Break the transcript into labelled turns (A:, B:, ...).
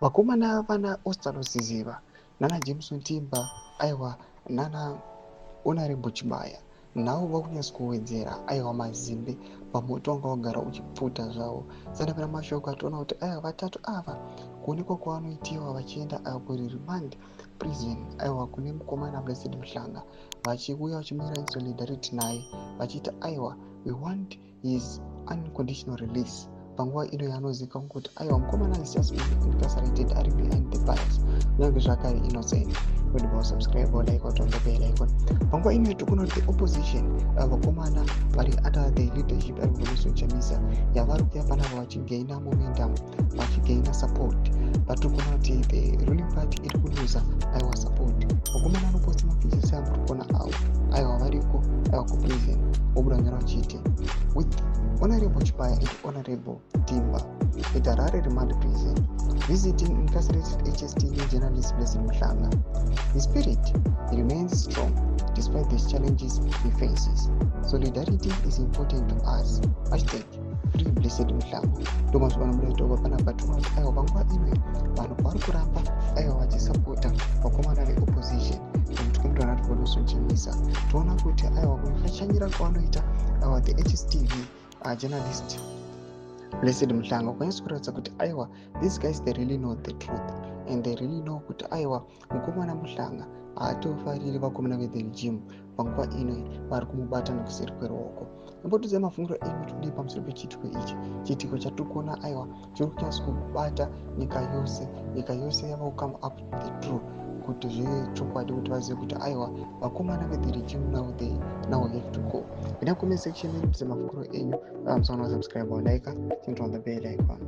A: Vakomana vana Ostalo Siziva, nana Jameson Timba, aiwa nana Honorable Chibaya navo vakunyatsokuwedzera aiwa mazimbe pamoto wanga wagara uchipfuta zvavo. Saka mashoko ationa kuti aiwa vatatu ava kuonekwa kwavanoitiwa vachienda kuriremand prison aiwa kune mukomana Blessed Muhlanga, vachiuya vachimira in solidarity naye vachiti aiwa we want his unconditional release. Panguva ino yanozivikanwa kuti aiwa mukomana is just incarcerated ari behind the bars, kunyange zvakare innocent. Kuti subscribe or like on the bell icon. Panguva ino tikuona kuti the opposition vakomana vari under the leadership ya Revolution Chamisa yavari kuuya panapa vachigaina momentum, vachigaina support, vatikuona kuti the ruling party iri kuluza aiwa support. Vakomana vanoposta mapictures avo tikuona avo aiwa variko aiwa kuprison vobuda nyara vachiti with Honorable Chibaya and Honorable Timba at Harare Remand Prison, visiting incarcerated HSTV journalist Blessed Muhlanga. The spirit remains strong despite these challenges he faces. Solidarity is important to us. Hashtag Free Blessed Muhlanga. Thomas Wanamreto Panapa Tumas Iowa Bangwa Ime, Panoparu Kuramba, Iowa supporter Vakomana the opposition. Mtukumtu na Revolution Chamisa. Tuona kuti Iowa kumfashanyira kwanoita the HSTV journalist Blessed Muhlanga kwanyatso kuratidza kuti aiwa these guys they really know the truth and they really know kuti aiwa mukomana Muhlanga haatofariri vakomana ve the regime panguva ino vari kumubata nekuseri kweruoko. Imbotudze mafungiro enyu tudii pamusoro pechitiko ichi, chitiko chatikuona aiwa chiri kunyatso kubata nyika yose yava kukama up the truth kuti zvechokwadi kuti vazive kuti aiwa vakomana ve the regime now have to go. Enda comment section mudze mafungiro enyu, musaona subscribe or like, on the bell icon.